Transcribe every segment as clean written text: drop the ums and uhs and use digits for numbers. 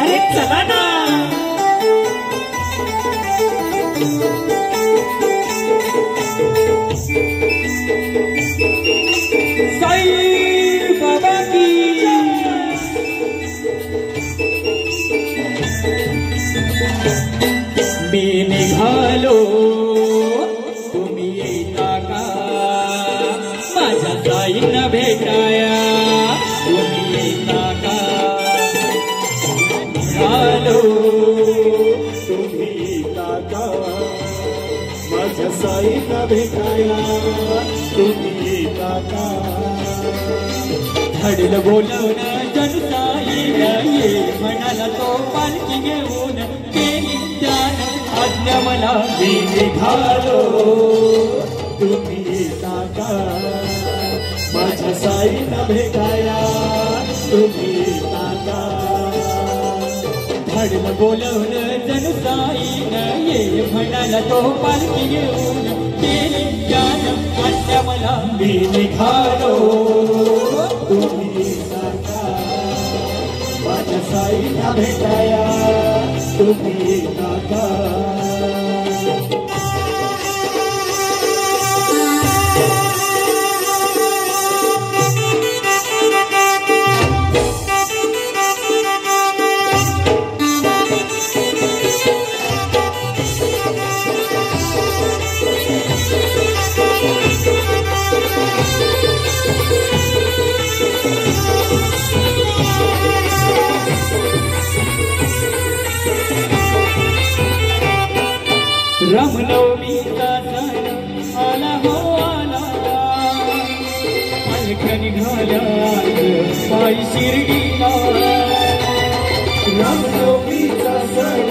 अरे चला ना साईं बाबा की मी निघालो तुम्ही येता का माझ्या साईंना भेटाया तुम्ही येता का निघालो तुम्ही येता का माझ्या साईंना भेटाया तुम्ही येता का धडलं बोलवणं जनसाईन ये म्हणाला तो पालखी घेऊन केली ज्ञान आज्ञा मला मी निघालो तुम्ही येता का माझ्या साईंना भेटाया तुम्ही येता का धडलं बोलवणं जनसाईन ये म्हणाला तो पालखी घेऊन केली ज्ञान आज्ञा मला मी निघालो तुम्ही येता का माझ्या साईंना भेटाया तुम्ही येता का रामनवमीचा सण आला हो आला पालख्या निघाल्या पायी शिर्डीला रामनवमीचा सण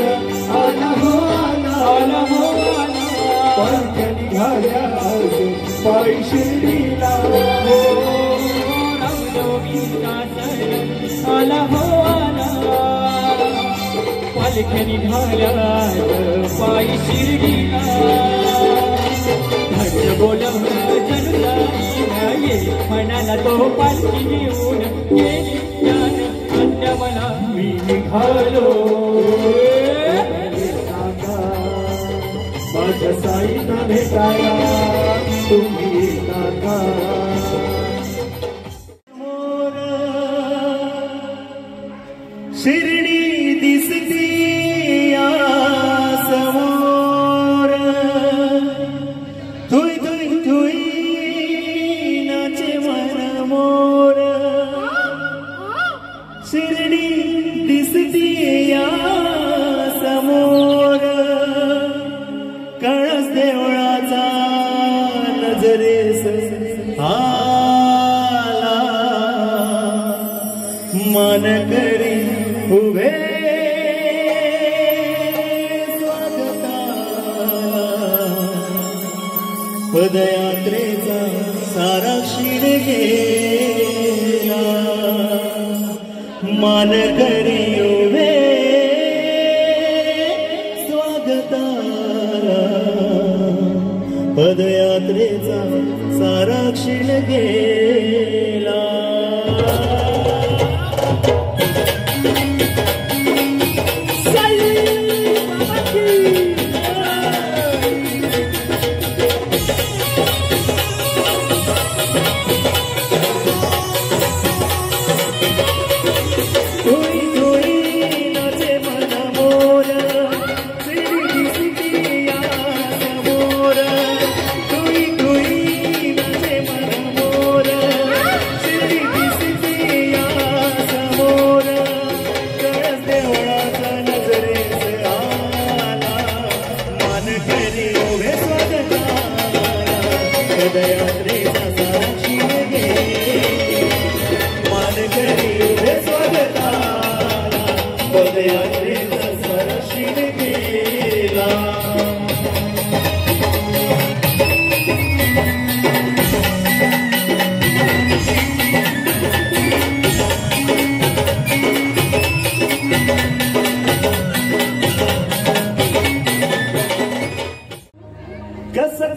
आला हो आला आला हो आला पालख्या निघाल्या पायी शिर्डीला रामनवमीचा सण आला हो आला पालख्या निघाल्या पायी शिर्डीला धडलं बोलवणं जनसाईन ये म्हणाला तो पालखी घेऊन गेली ज्ञान आज्ञा मला मी निघालो माझ्या साईंना भेटाया तुम्ही येता का शिर्डी दिसती या समोर थुई थुई थुई नाचे मन मोर शिर्डी दिसती या समोर कळस देवळाचा नजरेस आला मन करी उभे स्वागता पदयात्रेचा सारा शिर गेला मान करी उभे स्वागता पदयात्रेचा सारा क्षीण गेला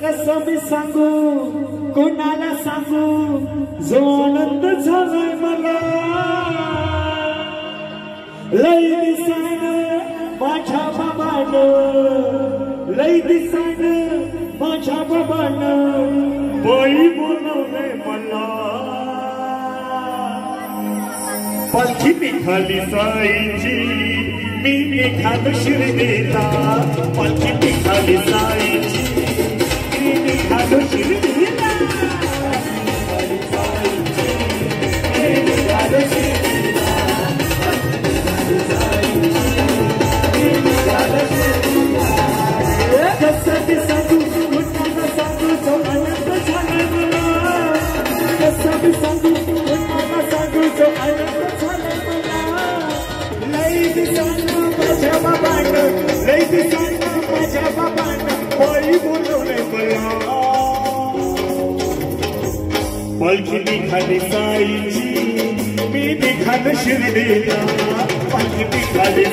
कसं मी सांगू कोणाला सांगू जो आनंद झालाय मला लई दिसान माझ्या बाबानं लई दिसान माझ्या बाबानं बाई बोलवले मला पालखी निघाली साईची मी निघालो शिर्डीला पालखी निघाली साईची मी निघालो शिर्डीला पालखी निघाली साईची मी निघालो शिर्डीला पालखी निघाली साईची मी निघालो शिर्डीला पालखी निघाली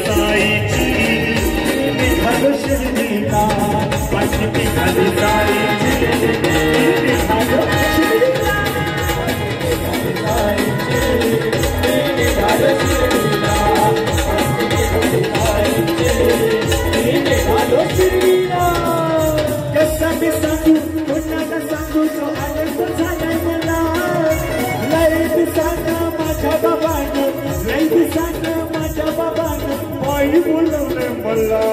साईची निघालो शिर्डीला पालखी निघाली साईची निघालो शिर्डीला कसं मी सांगू कोणाला सांगू तो आनंद झालाय मला लई दिसानं माझ्या बाबानं लई दिसानं माझ्या बाबानं बाई बोलवले मला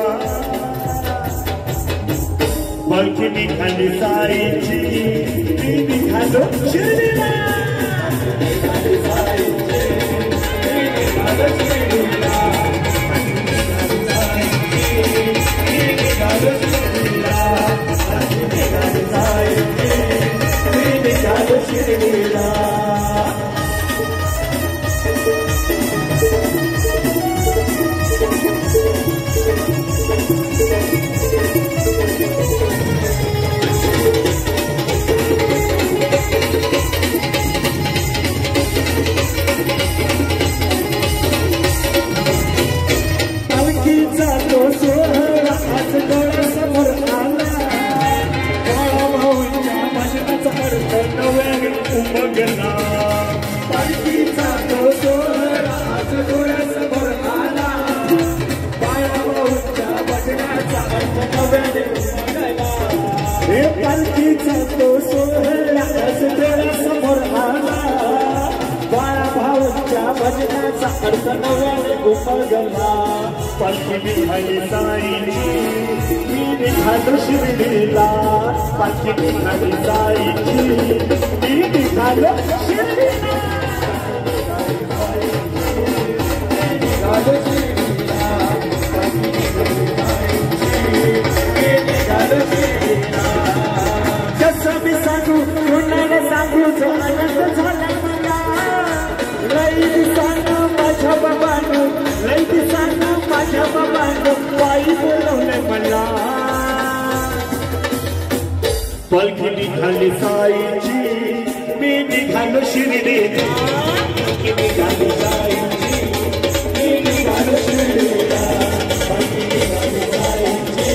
पालखी निघाली साईची मी निघालो शिर्डीला निघाली साईची मी निघालो शिर्डीला निघाली साईची मी निघालो शिर्डीला निघाली साईची मी निघालो शिर्डीला पालखीचा तो सोहळा समोर आला बाळा भाऊच्या भजनाचा अर्थ नव्याने उमगला पालखी निघाली साईची मी निघालो शिर्डीला पालखी निघाली साईची मी निघालो शिर्डीला कसं मी सांगू कोणाला सांगू जो आनंद झाला मला लई दिसानं माझ्या बाबानं लई दिसानं माझ्या बाबानं बाई बोलवले मला पालखी निघाली साईची मी निघालो शिर्डीला पालखी निघाली साईची मी निघालो शिर्डीला पालखी निघाली साईची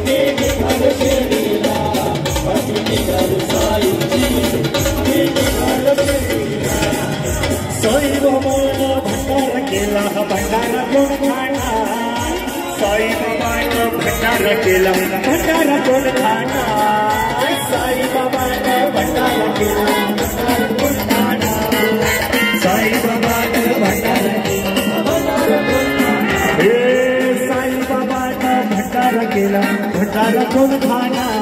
मी निघालो शिर्डीला पालखी निघाली साईची मी निघालो शिर्डीला साईबाबानं भंडारा केला भंडारा कोण खाणार साईबाबानं भंडारा केला भंडारा कोण खाणार साईबाबानं भंडारा केला भंडारा कोण खाणार साईबाबानं भंडारा केला भंडारा कोण खाणार हे साईबाबानं भंडारा केला भंडारा कोण खाणार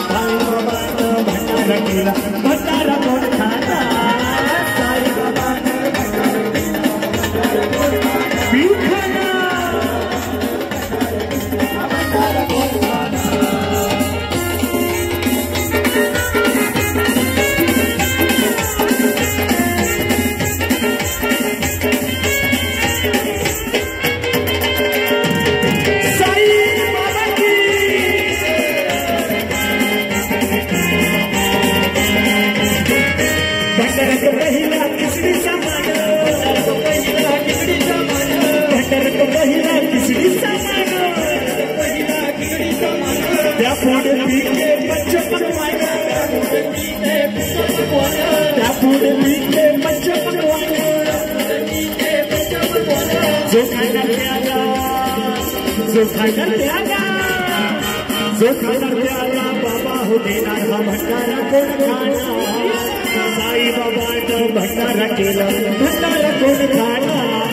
साईबाबानं भंडारा केला भंडारा कोण खाणार साईबाबानं भंडारा केला भंडारा कोण जो खाना प्याला बाबा हो देणार हा भंडारा कोण खाणार साई बाबानं भंडारा केला भंडारा कोण खाणार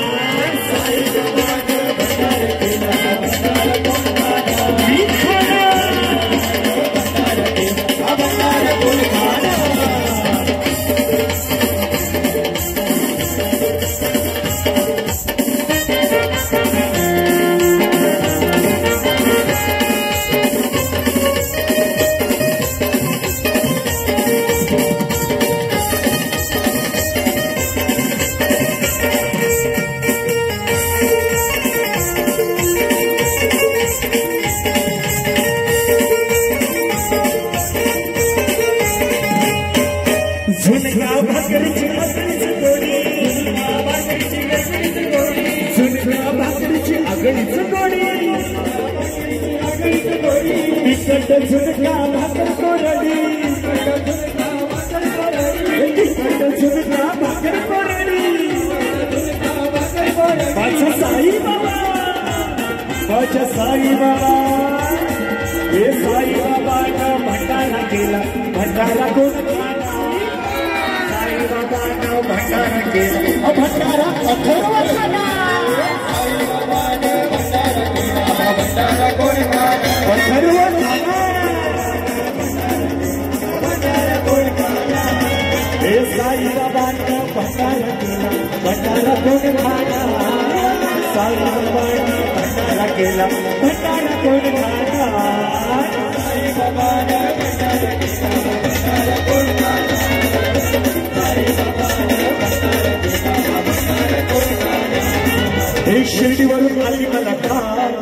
साई बाबानं भंडारा केला भंडारा कोण खाणार मी खाणार भंडारा केला भंडारा कोण खाणार झुणका भाकर कोरडी झुणका भाकर कोरडी माझ्या साई बाबा माझ्या साई बाबा हे साई बाबानं भंडारा केला भंडारा कोण खाणार साई बाबानं भंडारा केला भंडारा अथर्व खाणार साई बाबानं भंडारा केला भंडारा कोण खाणार अथर्व साई बाबानं भंडारा केला भंडारा कोण खाणार साई बाबानं भंडारा केला भंडारा कोण खाणार साई बाबानं भंडारा केला भंडारा कोण खाणार साई बाबानं भंडारा केला भंडारा कोण खाणार हे शिर्डीवरून आली मला कार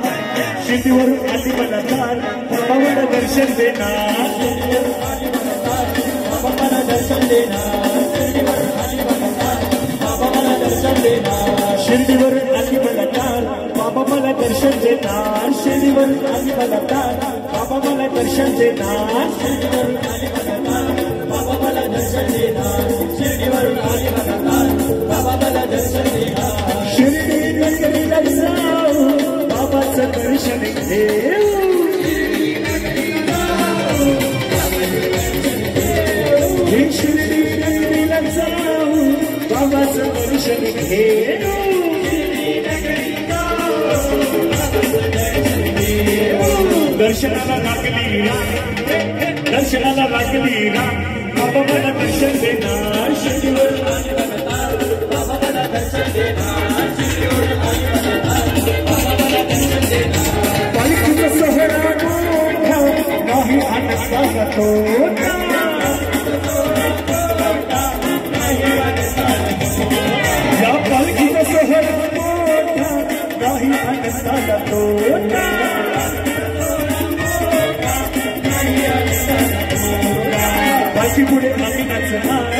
शिर्डीवरून आली मला कार बाबाला दर्शन देणार बाबाला दर्शन देणार शिर्डीवरून आली मला कार बाबा मला दर्शन देणार शिर्डीवरून आली मला कार बाबा मला दर्शन देणार शिर्डीवरून आली मला कार बाबा मला दर्शन देणार शिर्डीवरून आली मला कार बाबा मला दर्शन देणार शिर्डी नगरीला जाऊ बाबाचं दर्शन घेऊ शिर्डी नगरीला जाऊ बाबाचं दर्शन घेऊ दर्शनाला लागली राम बाबा मला दर्शन देणार शिर्डीवरून आली मला कार बाबा मला दर्शन देणार शिर्डीवरून आली मला कार बाबा मला दर्शन देणार पालखीचा सोहळा मोठा नाही आनंदाला तोटा या पालखीचा सोहळा मोठा नाही आनंदाला तोटा पालखी पुढे आम्ही नाचणार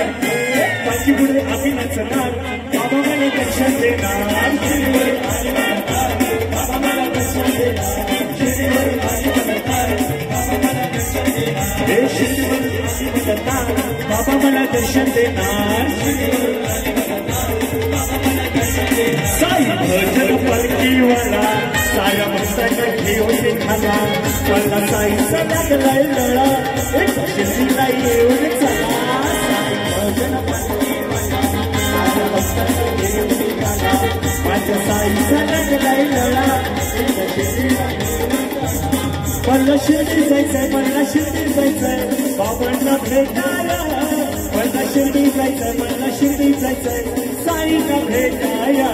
पालखी पुढे आम्ही नाचणार बाबा मला दर्शन देणार शिर्डीवरून आली मला कार बाबा मला दर्शन देणार शिर्डीवरून आली मला कार बाबा मला दर्शन देणार हे शिर्डीवरून आली मला कार बाबा मला दर्शन देणार शिर्डीवरून आली मला कार बाबा मला दर्शन देणार साई भजन पालखीवाला साया मस्तक घेऊन खाना मला साईचा लागलाय लळा एक शिर्डीला येऊन चला साई भजन पालखी माझ्या भक्तांना घेऊन निघाला माझ्या साईचा लागलाय लळा एक शिर्डीला मला शिर्डी जायचंय मला शिर्डी जायचंय बाबांना भेटायला मला शिर्डी जायचंय मला शिर्डी जायचंय साईला भेटायला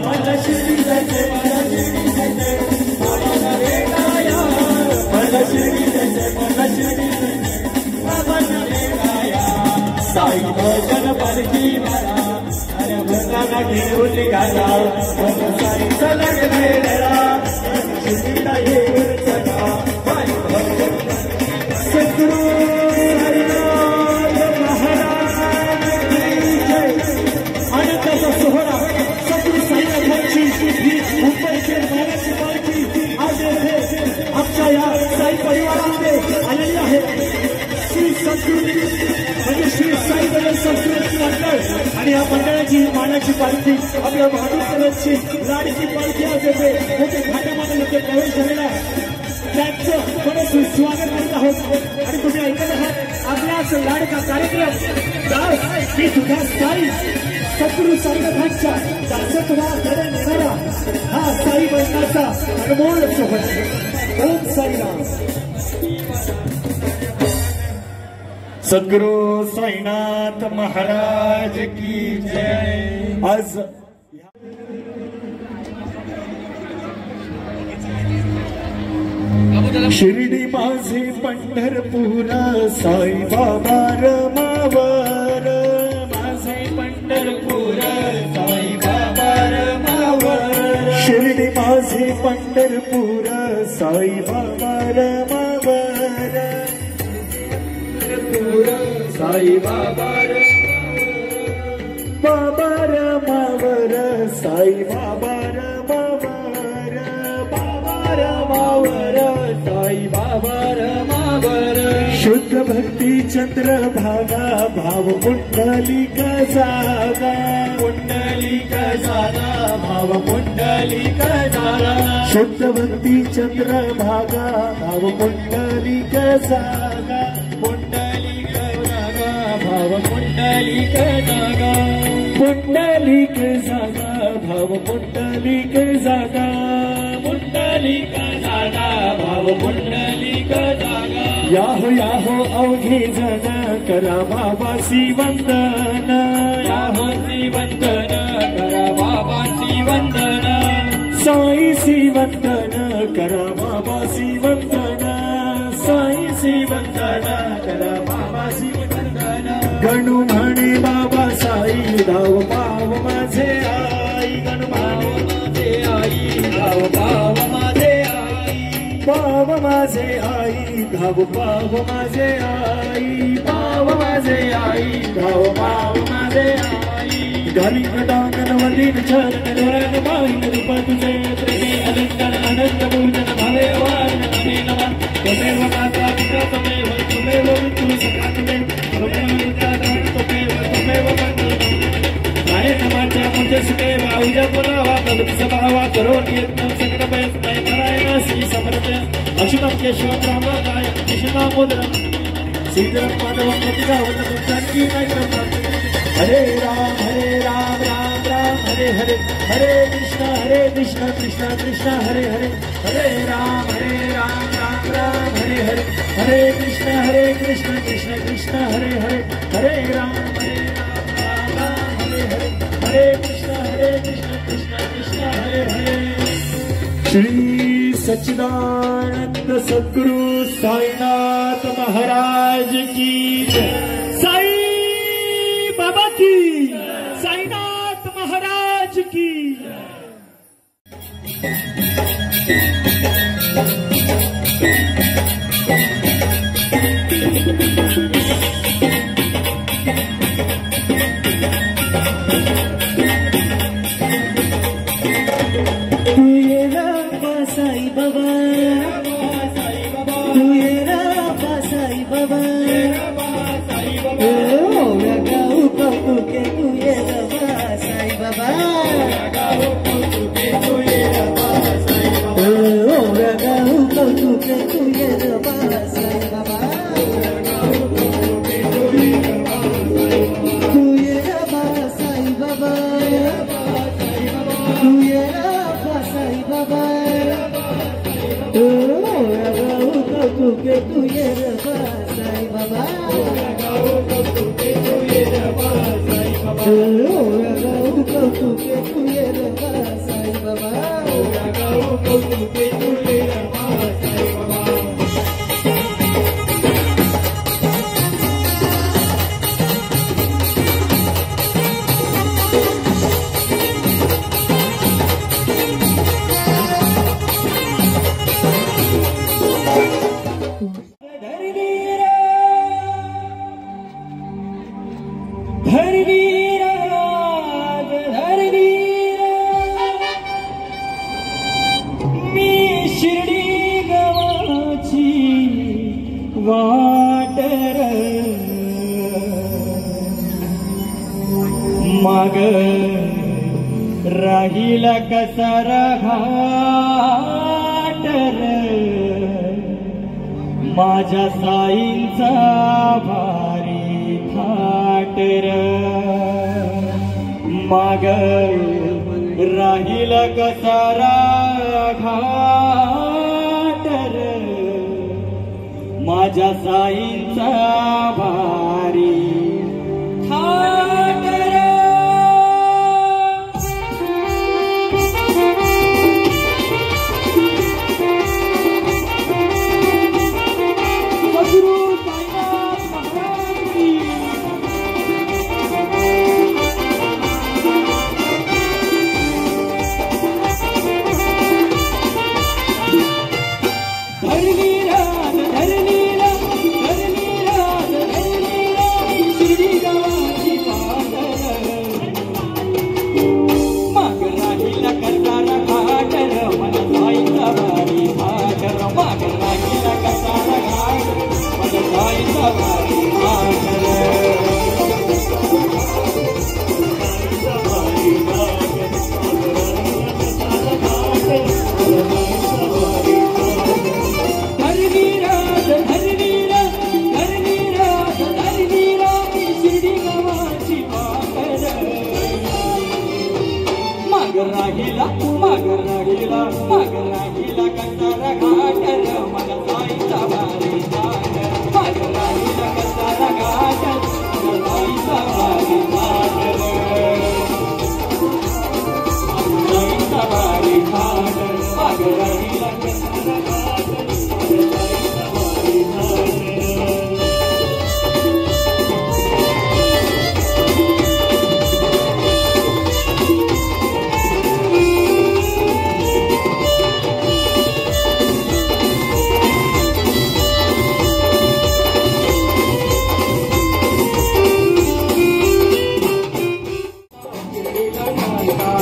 मला शिर्डी जायचंय मला शिर्डी जायचंय बाबांना भेटायला मला शिर्डी जायचंय मला शिर्डी जायचंय बाबांना भेटायला साई भजन पालखी मला अरे भक्तांना घेऊन निघाला मला साईचा लागलाय लळा शिर्डीला येऊन चला सद्गुरु हरिनाथ महाराज आणि त्याचा सोहळा सद्गुरु साईनाथांची ही मुंबईची महाराष्ट्र पालखी आज येथे आमच्या या साई परिवारामध्ये आलेली आहे श्री सद्गुरु म्हणजे श्री साई बजरंग संस्कृती मंडळ आणि या मंडळाची मानाची पालखी आपल्या महाराष्ट्राची लाडकी पालखी आज येथे मोठे घाटामध्ये येथे प्रवेश झालेला आहे त्यांचं थोडं स्वागत करत आहोत आणि तुम्ही ऐकत आहात आपलाच लाडका कार्यक्रम मी सुद्धा साई सद्गुरु साईनाथांच्या दासत्वाकडे नेणारा हा साई भजनाचा अनमोल सोहळा ओम साईराम सद्गुरु साईनाथ महाराज की जय आज शिर्डी माझे पंढरपूर साई बाबा रमावर माझे पंढरपूर साई बाबा रमावर शिर्डी माझे पंढरपूर साई बाबा रमावर साई बाबा बाबा रमावर साई बाबा रमावर बाबा रमावर साई बाबा रमावर शुद्ध भक्ती चंद्रभागा भाव पुंडलिक जागा पुंडलिक जागा भाव पुंडलिक जागा शुद्ध भक्ती चंद्रभागा भाव पुंडलिक जागा पुंडलिक जागा भाव पुंडलिक जागा पुंडलिक जागा भाव पुंडलिक जागा पुंडलिक जागा भाव पुंडलिक जागा याहो अवघे जन करा बाबासी वंदन याहोसी वंदन करा बाबासी वंदन साईसी वंदन करा बाबासी वंदन साईसी वंदन करा बाबासी वंदन गणू म्हणे बाबा साई धाव पाव माझे आई गणू म्हणे माझे आई धाव पाव माझे आई पाव माझे आई धाव पाव माझे आई पाव माझे आई धाव पाव माझे आई घाली दानन वलीन चरण रन माईन रूप तुझे प्रेमी अलंकार अनंत पूजन भावे वान नमे नमः तमेव माता पिता तमेव विष्णु सखा तमेव तमेव मंगल नाय नमाच्या मुझे सुदेवा उजा पुनावा तद सभावा करो नियत्न सकल भय नारायण श्री समर्थ अशुभम केशव रामदाय कृष्णा मोदरम सीधरम माधवम प्रतिभावत जानकी नायकम हरे राम राम राम हरे हरे हरे कृष्ण कृष्ण कृष्ण हरे हरे हरे राम राम राम हरे हरे हरे कृष्ण कृष्ण कृष्ण हरे हरे हरे राम राम हरे हरे हरे कृष्ण कृष्ण कृष्ण हरे हरे श्री सच्चिदानंद सद्गुरु साईनाथ महाराज की साई बाबा की साईनाथ महाराज की साई बाबा तू ये राबा साई बाबा ओ गाऊ कपू के तू ये राबा साई बाबा गाऊ कपू के तू ये राबा साई बाबा ओ गाऊ कपू के तू ये रबा साईं बाबा तू ये रबा साईं बाबा तू ये रबा साईं बाबा तू के तू ये रबा साईं बाबा तू के तू ये रबा साईं बाबा वाटर मग राहील कसर घाटर माझ्या साईंचा भारी थाटर मग राहील कसर घाटर माझ्या साईंचा भारी थाटर सद्गुरु साईनाथ महाराज की मागरागीला कसारा घाटर मला साईचा भारी थाटर मागरागीला कसारा घाटर मला साईचा भारी थाटर साईचा भारी थाटर मागरागीला कसारा घाटर साईचा भारी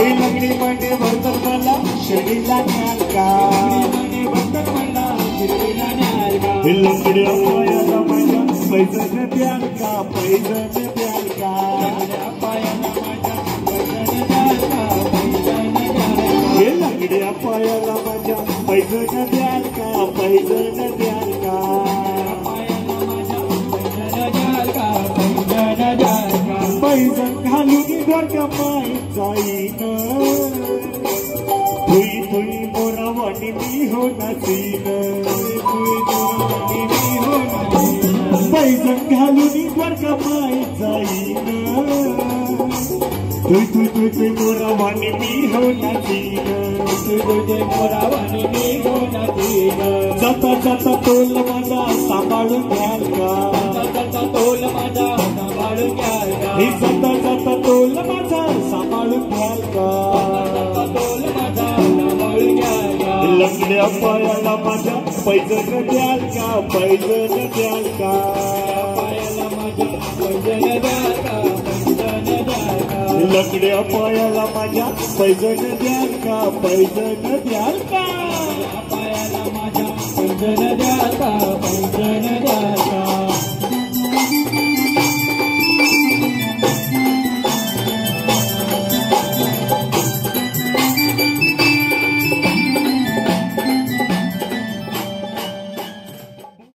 लंगडी मध्ये भरतात मला शिर्डीला न्याल का लंगडी पायाला माझ्या पैजण द्याल का पैजण द्याल का लंगड्या पायाला माझ्या पैजण द्याल का पैजण द्याल का पैजण घालून घर कमाई जाईन तुई तुई मोरावानी मी हो नाचीन पैजण घालून घर कमाई जाईन तुई तुई तुई तुई मोरावानी मी हो नाचीन मोरावानी मी हो नाचीन जाता जाता तोल माझा सांभाळून घ्याल का जाता तोल माझा सांभाळून घ्याल का जाता जाता तोल माझा सांभाळून घ्याल का तोल माझा सांभाळून घ्याल का लंगड्या पायाला माझ्या पैजण द्याल का पैजण द्याल का पायाला माझ्या पैजण द्याल का पैजण द्याल का लंगड्या पायाला माझ्या पैजण द्याल का पैजण द्याल का पायाला माझ्या पैजण